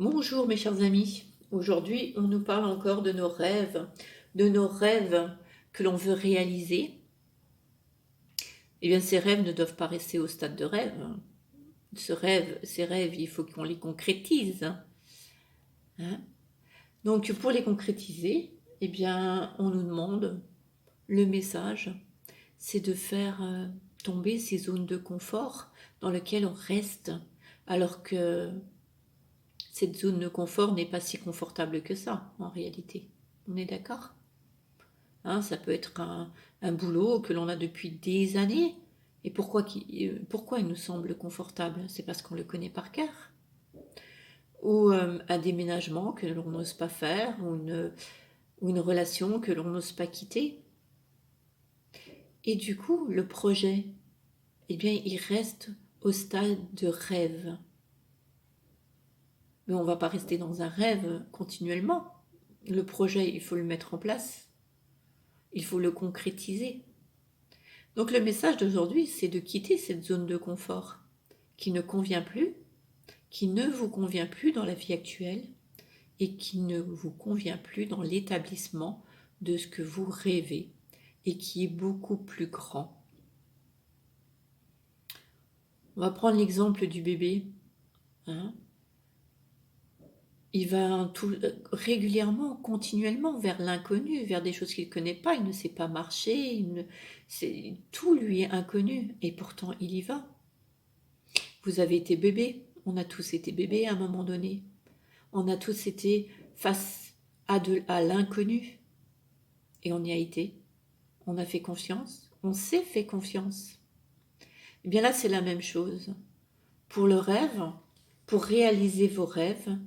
Bonjour mes chers amis, aujourd'hui on nous parle encore de nos rêves que l'on veut réaliser. Eh bien ces rêves ne doivent pas rester au stade de rêve. Ces rêves, il faut qu'on les concrétise. Hein. Donc pour les concrétiser, eh bien on nous demande, le message, c'est de faire tomber ces zones de confort dans lesquelles on reste alors que cette zone de confort n'est pas si confortable que ça, en réalité. On est d'accord? Hein, ça peut être un boulot que l'on a depuis des années. Et pourquoi il nous semble confortable? C'est parce qu'on le connaît par cœur. Ou un déménagement que l'on n'ose pas faire, ou une relation que l'on n'ose pas quitter. Et du coup, le projet, eh bien, il reste au stade de rêve. Mais on ne va pas rester dans un rêve continuellement. Le projet, il faut le mettre en place. Il faut le concrétiser. Donc le message d'aujourd'hui, c'est de quitter cette zone de confort qui ne convient plus, qui ne vous convient plus dans la vie actuelle et qui ne vous convient plus dans l'établissement de ce que vous rêvez et qui est beaucoup plus grand. On va prendre l'exemple du bébé. Hein, il va régulièrement, continuellement vers l'inconnu, vers des choses qu'il ne connaît pas, il ne sait pas marcher, tout lui est inconnu et pourtant il y va. Vous avez été bébé, on a tous été bébé à un moment donné, on a tous été face à l'inconnu et on y a été, on a fait confiance, on s'est fait confiance. Et bien là c'est la même chose. Pour le rêve, pour réaliser vos rêves,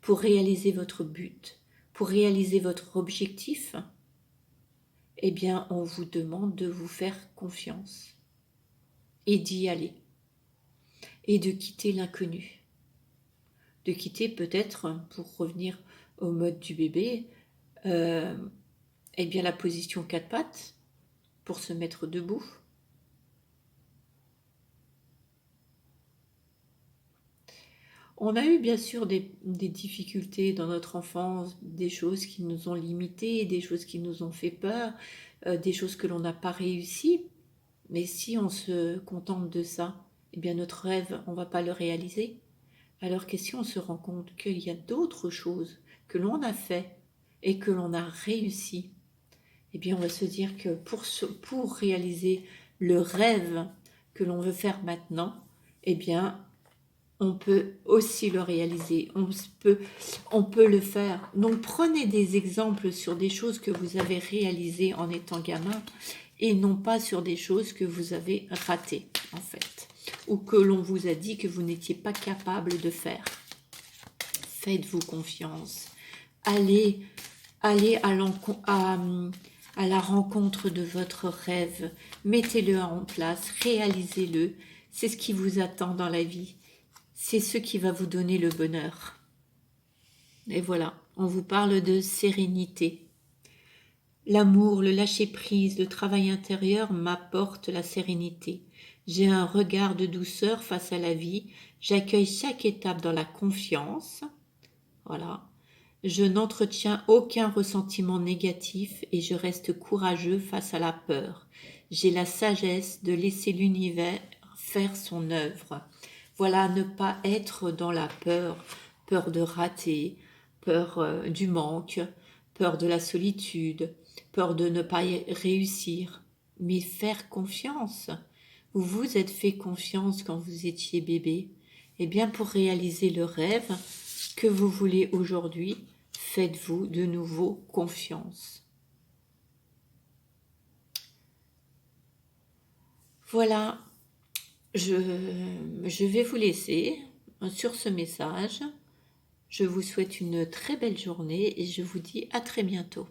pour réaliser votre but, pour réaliser votre objectif, eh bien, on vous demande de vous faire confiance et d'y aller et de quitter l'inconnu. De quitter peut-être, pour revenir au mode du bébé, eh bien la position 4 pattes pour se mettre debout. On a eu bien sûr des difficultés dans notre enfance, des choses qui nous ont limités, des choses qui nous ont fait peur, des choses que l'on n'a pas réussi. Mais si on se contente de ça, eh bien notre rêve, on ne va pas le réaliser. Alors que si on se rend compte qu'il y a d'autres choses que l'on a fait et que l'on a réussi, eh bien on va se dire que pour réaliser le rêve que l'on veut faire maintenant, eh bien on peut aussi le réaliser, on peut le faire. Donc prenez des exemples sur des choses que vous avez réalisées en étant gamin et non pas sur des choses que vous avez ratées en fait, ou que l'on vous a dit que vous n'étiez pas capable de faire. Faites-vous confiance, allez à la rencontre de votre rêve, mettez-le en place, réalisez-le, c'est ce qui vous attend dans la vie. C'est ce qui va vous donner le bonheur. Et voilà, on vous parle de sérénité. L'amour, le lâcher-prise, le travail intérieur m'apporte la sérénité. J'ai un regard de douceur face à la vie. J'accueille chaque étape dans la confiance. Voilà. Je n'entretiens aucun ressentiment négatif et je reste courageux face à la peur. J'ai la sagesse de laisser l'univers faire son œuvre. Voilà, ne pas être dans la peur, peur de rater, peur du manque, peur de la solitude, peur de ne pas réussir, mais faire confiance. Vous vous êtes fait confiance quand vous étiez bébé. Eh bien, pour réaliser le rêve que vous voulez aujourd'hui, faites-vous de nouveau confiance. Voilà. Je vais vous laisser sur ce message. Je vous souhaite une très belle journée et je vous dis à très bientôt.